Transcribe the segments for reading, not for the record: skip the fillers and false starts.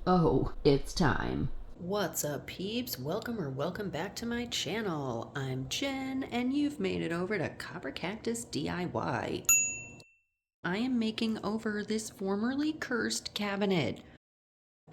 Oh, it's time. What's up, peeps? Welcome back to my channel. I'm Jen, and you've made it over to Copper Cactus DIY. I am making over this formerly cursed cabinet.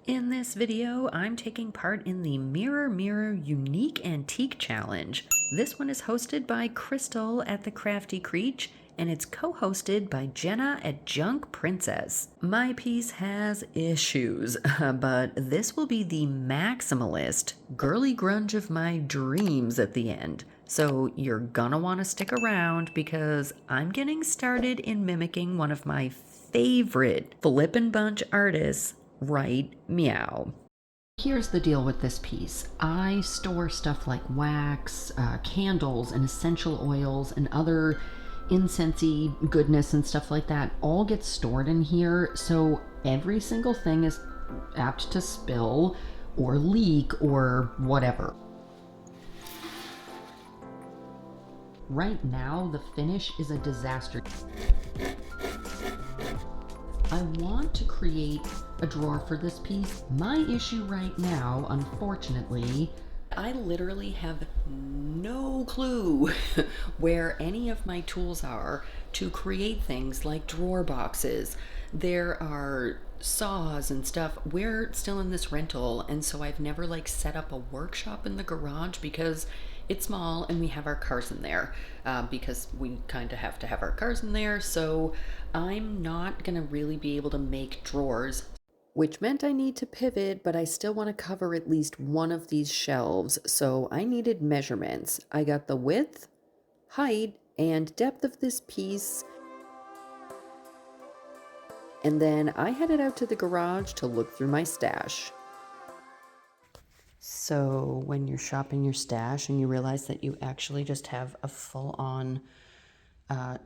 In this video, I'm taking part in the Mirror Mirror Unique Antique Challenge. This one is hosted by Crystal at the Crafty Creech, and it's co-hosted by Jenna at Junk Princess. My piece has issues, but this will be the maximalist girly grunge of my dreams at the end. So you're gonna want to stick around because I'm getting started in mimicking one of my favorite Flippin Bunch artists, right meow. Here's the deal with this piece. I store stuff like wax, candles, and essential oils, and other incensey goodness and stuff like that all gets stored in here, so every single thing is apt to spill or leak or whatever. Right now, the finish is a disaster. I want to create a drawer for this piece. My issue right now, unfortunately, I literally have no clue where any of my tools are to create things like drawer boxes. There are saws and stuff. We're still in this rental, and so I've never like set up a workshop in the garage because it's small and we have our cars in there, because we kind of have to have our cars in there. So I'm not gonna really be able to make drawers, which meant I need to pivot, but I still want to cover at least one of these shelves. So I needed measurements. I got the width, height, and depth of this piece. And then I headed out to the garage to look through my stash. So when you're shopping your stash and you realize that you actually just have a full-on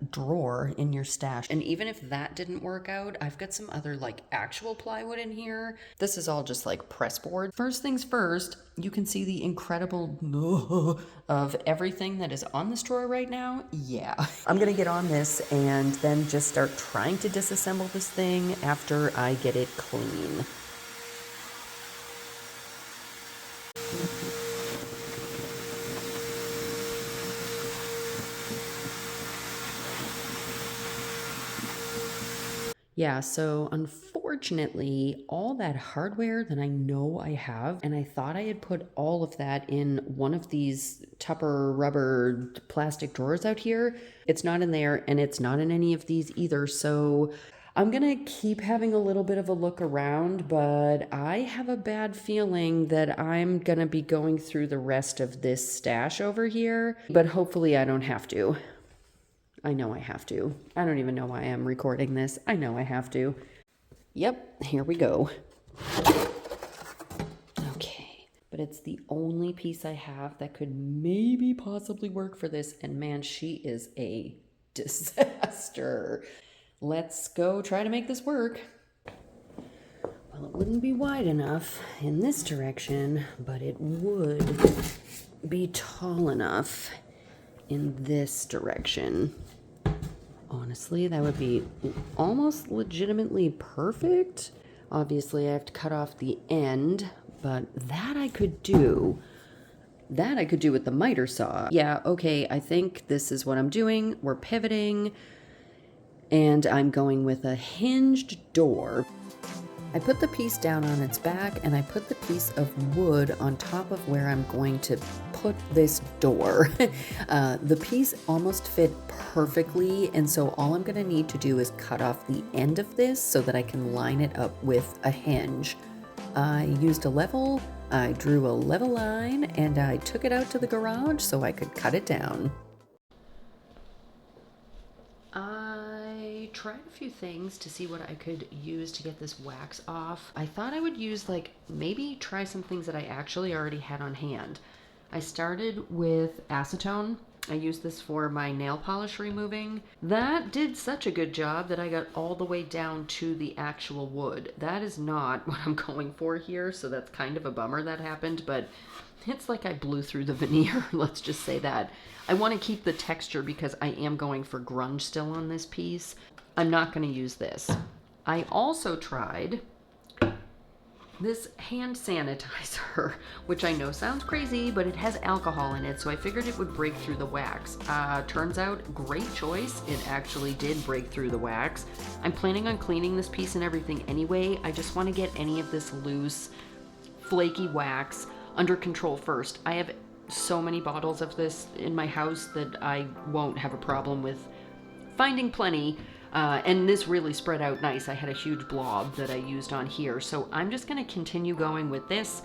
drawer in your stash, and even if that didn't work out, I've got some other like actual plywood in here. This is all just like press board. First things first, you can see the incredible of everything that is on this drawer right now. Yeah, I'm gonna get on this and then just start trying to disassemble this thing after I get it clean. Yeah, so unfortunately, all that hardware that I know I have, and I thought I had put all of that in one of these Tupper rubber plastic drawers out here. It's not in there, and it's not in any of these either. So I'm gonna keep having a little bit of a look around, but I have a bad feeling that I'm gonna be going through the rest of this stash over here, but hopefully I don't have to. I know I have to. I don't even know why I'm recording this. I know I have to. Yep, here we go. Okay, but it's the only piece I have that could maybe possibly work for this, and man, she is a disaster. Let's go try to make this work. Well, it wouldn't be wide enough in this direction, but it would be tall enough in this direction. Honestly, that would be almost legitimately perfect. Obviously, I have to cut off the end, but that I could do. That I could do with the miter saw. Yeah, okay, I think this is what I'm doing. We're pivoting, and I'm going with a hinged door. I put the piece down on its back, and I put the piece of wood on top of where I'm going to put this door. The piece almost fit perfectly, and so all I'm gonna need to do is cut off the end of this so that I can line it up with a hinge. I used a level, I drew a level line, and I took it out to the garage so I could cut it down. I tried a few things to see what I could use to get this wax off. I thought I would use maybe try some things that I actually already had on hand. I started with acetone. I used this for my nail polish removing. That did such a good job that I got all the way down to the actual wood. That is not what I'm going for here, so that's kind of a bummer that happened, but it's like I blew through the veneer, let's just say that. I want to keep the texture because I am going for grunge still on this piece. I'm not going to use this. I also tried this hand sanitizer, which I know sounds crazy, but it has alcohol in it, so I figured it would break through the wax. Turns out, great choice. It actually did break through the wax. I'm planning on cleaning this piece and everything anyway. I just want to get any of this loose, flaky wax under control first. I have so many bottles of this in my house that I won't have a problem with finding plenty. And this really spread out nice. I had a huge blob that I used on here. So I'm just going to continue going with this.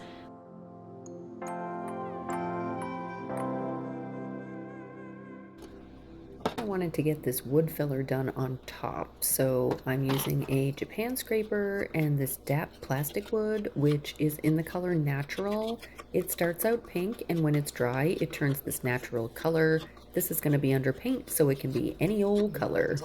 I wanted to get this wood filler done on top. So I'm using a Japan scraper and this DAP plastic wood, which is in the color natural. It starts out pink, and when it's dry, it turns this natural color. This is going to be under paint, so it can be any old color.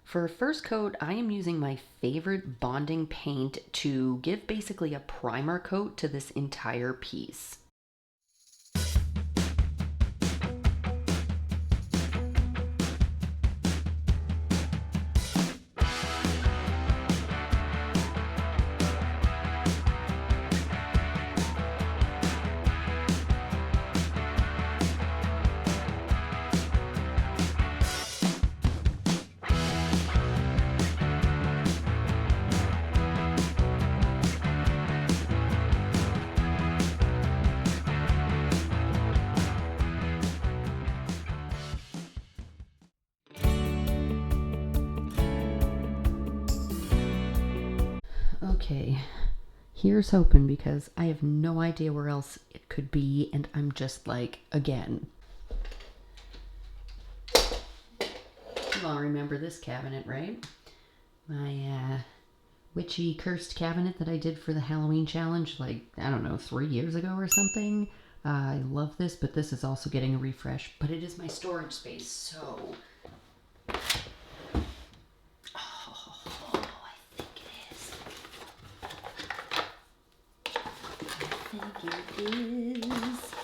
For first coat, I am using my favorite bonding paint to give basically a primer coat to this entire piece. Okay, here's hoping, because I have no idea where else it could be, and I'm just like, again. You all remember this cabinet, right? My witchy cursed cabinet that I did for the Halloween challenge, like, I don't know, 3 years ago or something. I love this, but this is also getting a refresh, but it is my storage space, so... It is.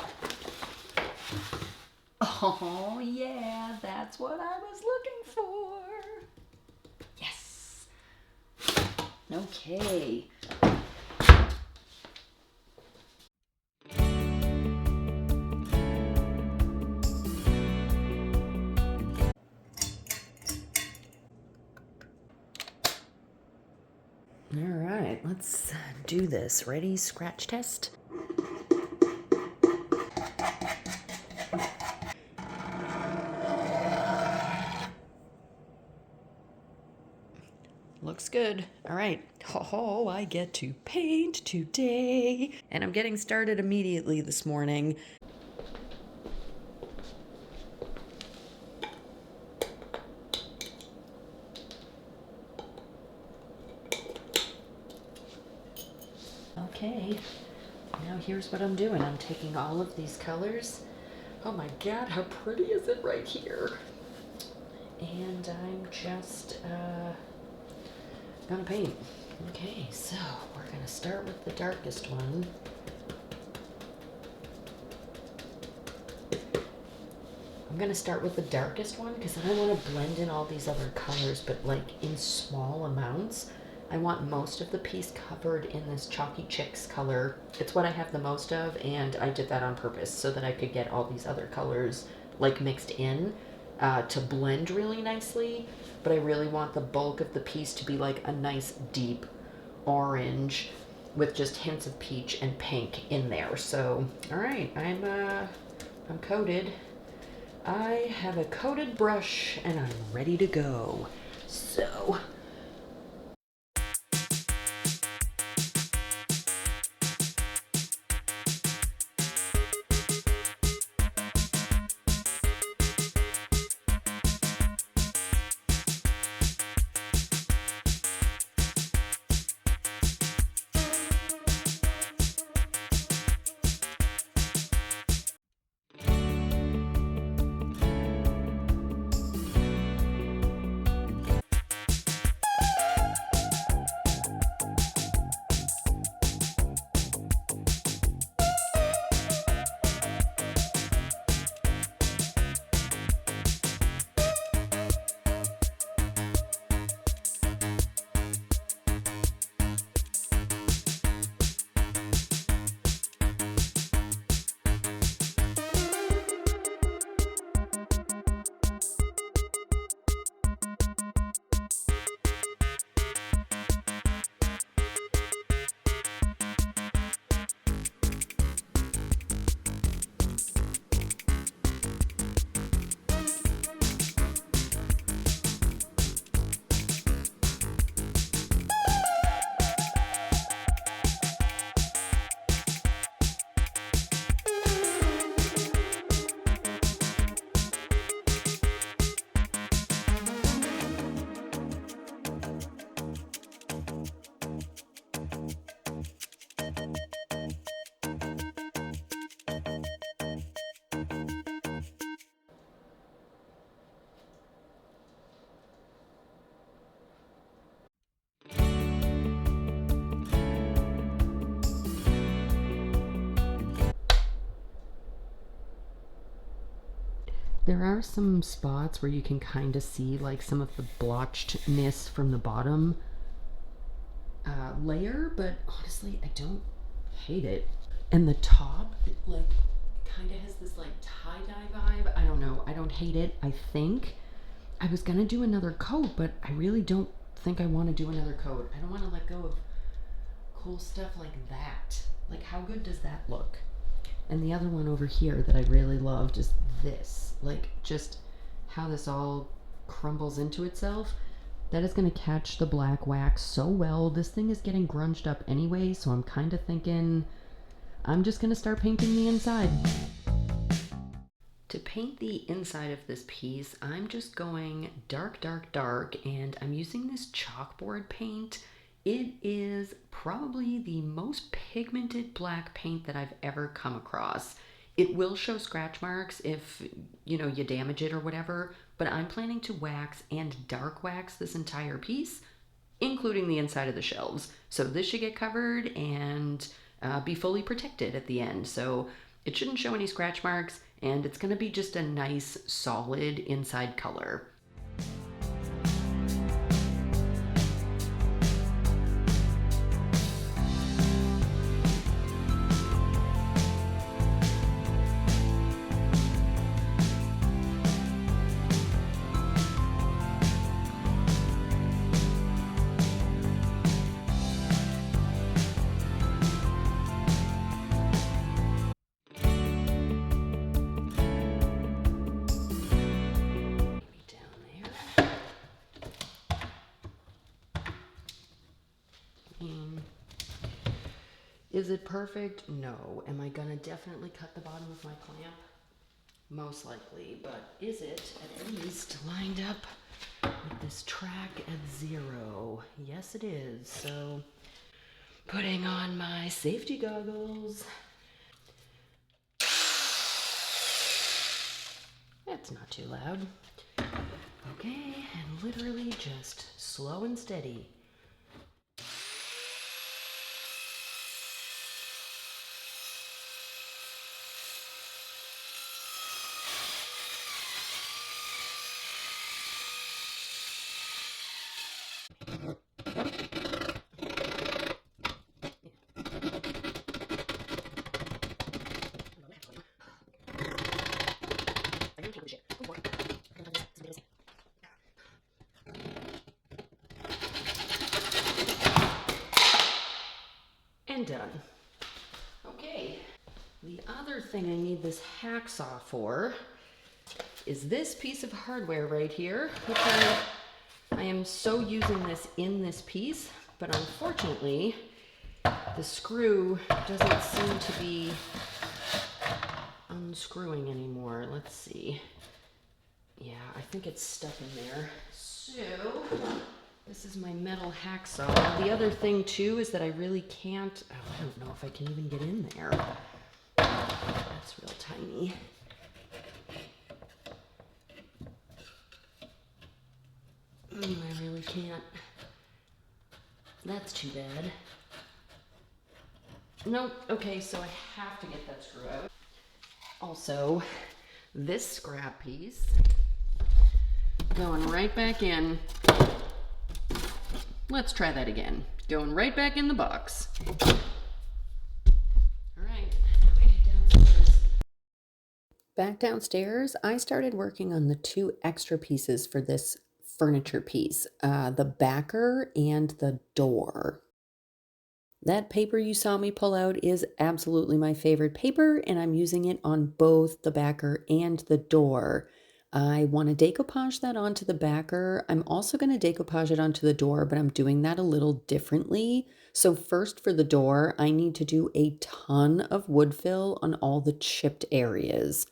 Oh yeah, that's what I was looking for. Yes. Okay. All right, let's do this. Ready? Scratch test. Looks good. All right. Oh, I get to paint today. And I'm getting started immediately this morning. Okay. Now here's what I'm doing. I'm taking all of these colors. Oh my God, how pretty is it right here? And I'm just, gonna paint. Okay, so we're gonna start with the darkest one. I'm gonna start with the darkest one because I want to blend in all these other colors, but like in small amounts. I want most of the piece covered in this Chalky Chicks color. It's what I have the most of, and I did that on purpose so that I could get all these other colors like mixed in. to blend really nicely, but I really want the bulk of the piece to be like a nice deep orange with just hints of peach and pink in there. So, all right, I'm coated. I have a coated brush and I'm ready to go. So, there are some spots where you can kind of see like some of the blotchedness from the bottom layer, but honestly, I don't hate it. And the top, it like kind of has this like tie-dye vibe. I don't know. I don't hate it. I think I was gonna do another coat, but I really don't think I want to do another coat. I don't want to let go of cool stuff like that. Like, how good does that look? And the other one over here that I really loved is this. Like, just how this all crumbles into itself. That is going to catch the black wax so well. This thing is getting grunged up anyway, so I'm kind of thinking I'm just going to start painting the inside. To paint the inside of this piece, I'm just going dark, dark, dark, and I'm using this chalkboard paint. It is probably the most pigmented black paint that I've ever come across. It will show scratch marks if, you know, you damage it or whatever, but I'm planning to wax and dark wax this entire piece, including the inside of the shelves. So this should get covered and be fully protected at the end. So it shouldn't show any scratch marks, and it's going to be just a nice, solid inside color. Is it perfect? No. Am I gonna definitely cut the bottom of my clamp? Most likely, but is it at least lined up with this track at 0? Yes, it is. So, putting on my safety goggles. That's not too loud. Okay, and literally just slow and steady. and done. Okay, the other thing I need this hacksaw for is this piece of hardware right here, which I am so using this in this piece, but unfortunately, the screw doesn't seem to be unscrewing anymore. Let's see. Yeah, I think it's stuck in there. So, this is my metal hacksaw. The other thing too is that I really can't, I don't know if I can even get in there. That's real tiny. I really can't. That's too bad. Nope, okay, so I have to get that screw out. Also, this scrap piece going right back in. Let's try that again. Going right back in the box. All right, now I head downstairs. Back downstairs, I started working on the two extra pieces for this furniture piece, the backer and the door. That paper you saw me pull out is absolutely my favorite paper, and I'm using it on both the backer and the door. I want to decoupage that onto the backer. I'm also going to decoupage it onto the door, but I'm doing that a little differently. So first for the door, I need to do a ton of wood fill on all the chipped areas.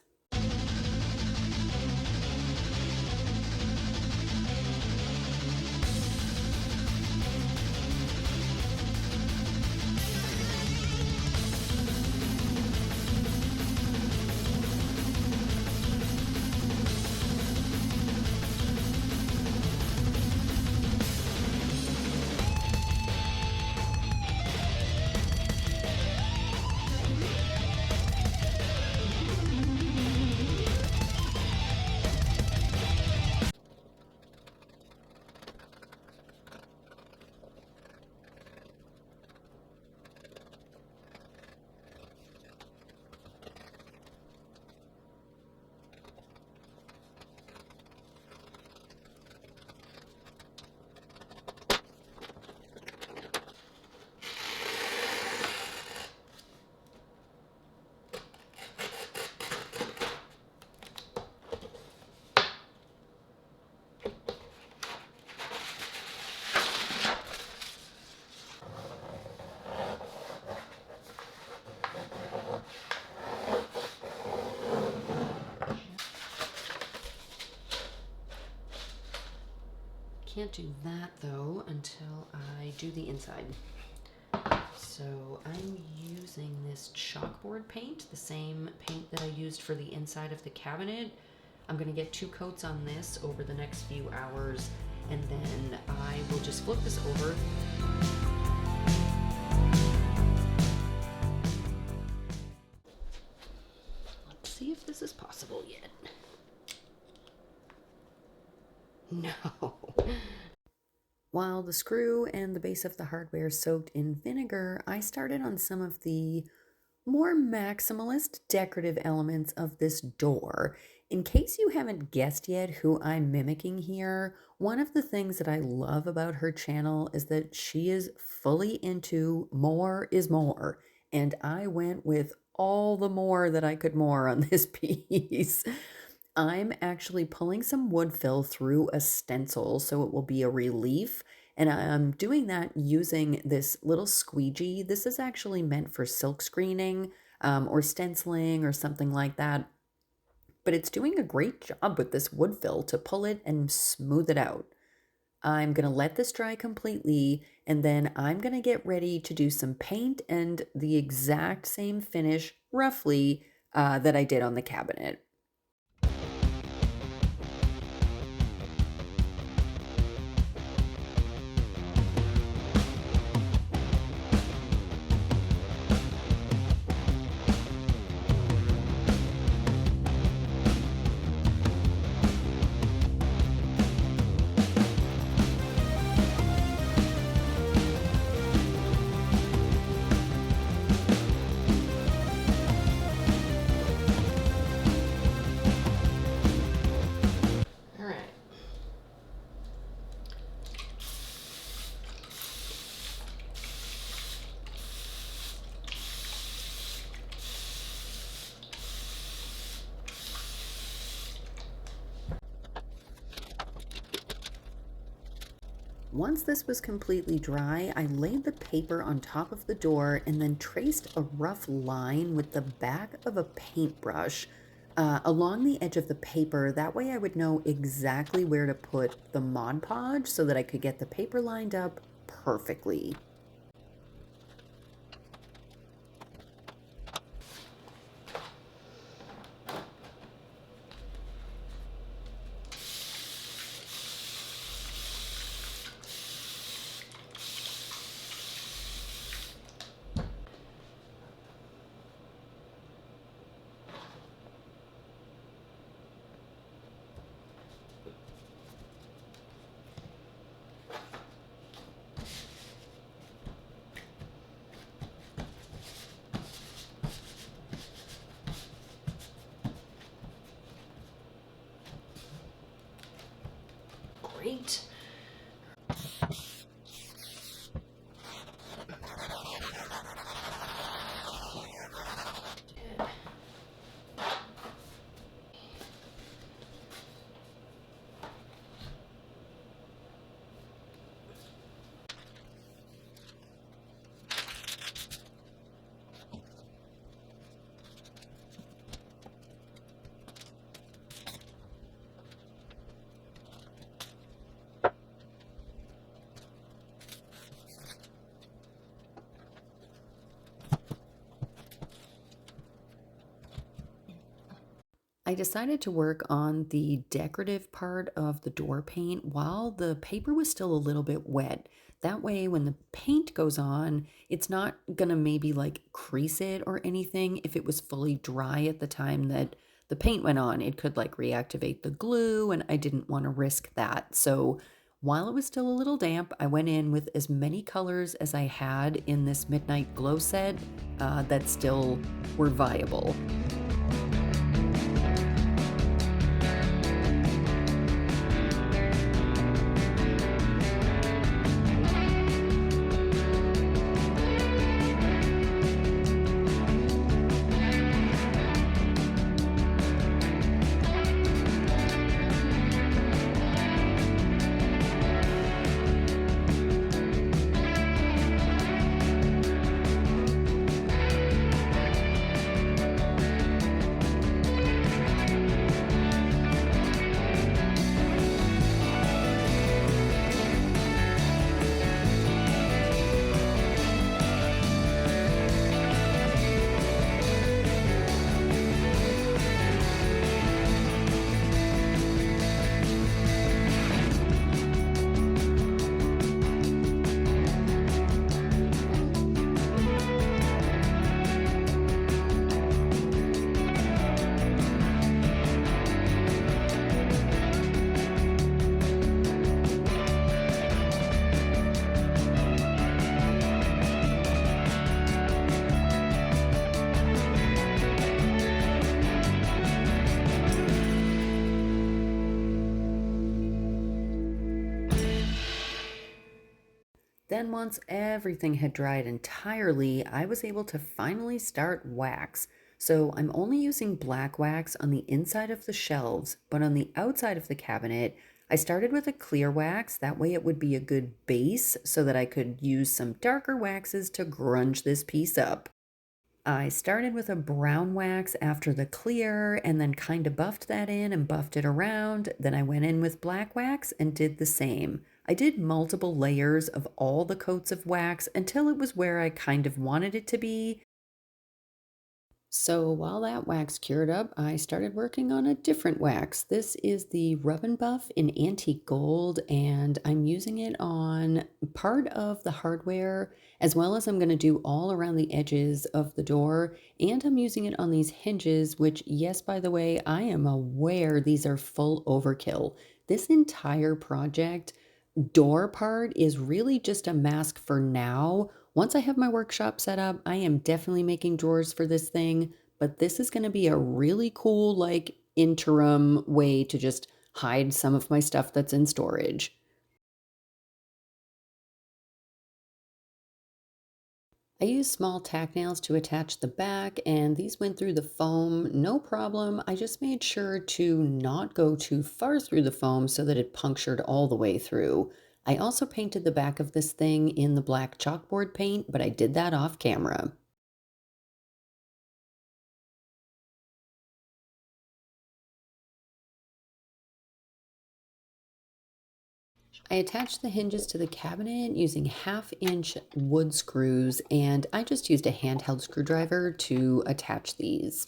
Can't do that though until I do the inside. So I'm using this chalkboard paint, the same paint that I used for the inside of the cabinet. I'm going to get 2 coats on this over the next few hours, and then I will just flip this over. Let's see if this is possible yet. No. While the screw and the base of the hardware soaked in vinegar, I started on some of the more maximalist decorative elements of this door. In case you haven't guessed yet who I'm mimicking here, one of the things that I love about her channel is that she is fully into more is more, and I went with all the more that I could more on this piece. I'm actually pulling some wood fill through a stencil so it will be a relief, and I'm doing that using this little squeegee. This is actually meant for silk screening or stenciling or something like that, but it's doing a great job with this wood fill to pull it and smooth it out. I'm going to let this dry completely, and then I'm going to get ready to do some paint and the exact same finish, roughly, that I did on the cabinet. Once this was completely dry, I laid the paper on top of the door and then traced a rough line with the back of a paintbrush along the edge of the paper. That way I would know exactly where to put the Mod Podge so that I could get the paper lined up perfectly. Great. I decided to work on the decorative part of the door paint while the paper was still a little bit wet. That way, when the paint goes on, it's not gonna maybe like crease it or anything. If it was fully dry at the time that the paint went on, it could like reactivate the glue, and I didn't want to risk that. So while it was still a little damp, I went in with as many colors as I had in this Midnight Glow set that still were viable. Then once everything had dried entirely, I was able to finally start wax. So I'm only using black wax on the inside of the shelves, but on the outside of the cabinet, I started with a clear wax. That way it would be a good base so that I could use some darker waxes to grunge this piece up. I started with a brown wax after the clear and then kind of buffed that in and buffed it around. Then I went in with black wax and did the same. I did multiple layers of all the coats of wax until it was where I kind of wanted it to be. So while that wax cured up, I started working on a different wax. This is the Rub and Buff in Antique Gold, and I'm using it on part of the hardware, as well as I'm going to do all around the edges of the door, and I'm using it on these hinges, which, yes, by the way, I am aware these are full overkill. This entire project door part is really just a mask for now. Once I have my workshop set up, I am definitely making drawers for this thing, but this is going to be a really cool, like, interim way to just hide some of my stuff that's in storage. I used small tack nails to attach the back, and these went through the foam, no problem. I just made sure to not go too far through the foam so that it punctured all the way through. I also painted the back of this thing in the black chalkboard paint, but I did that off camera. I attached the hinges to the cabinet using 1/2 inch wood screws, and I just used a handheld screwdriver to attach these.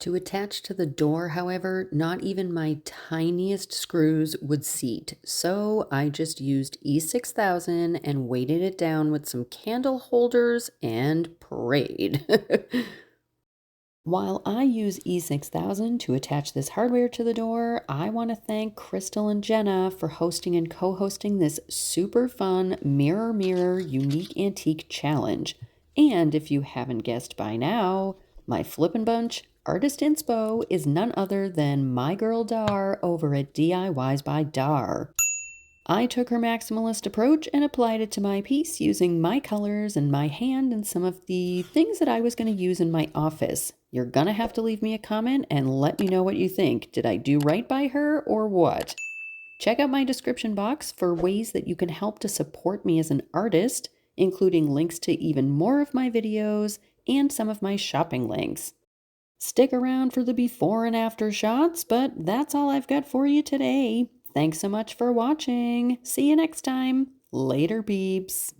To attach to the door, however, not even my tiniest screws would seat, so I just used E6000 and weighted it down with some candle holders and prayed. While I use E6000 to attach this hardware to the door, I want to thank Crystal and Jenna for hosting and co-hosting this super fun Mirror Mirror Unique Antique Challenge. And if you haven't guessed by now, my Flippin Bunch artist inspo is none other than my girl Dar over at DIYs by Dar. I took her maximalist approach and applied it to my piece using my colors and my hand and some of the things that I was going to use in my office. You're going to have to leave me a comment and let me know what you think. Did I do right by her or what? Check out my description box for ways that you can help to support me as an artist, including links to even more of my videos and some of my shopping links. Stick around for the before and after shots, but that's all I've got for you today. Thanks so much for watching. See you next time. Later, beeps.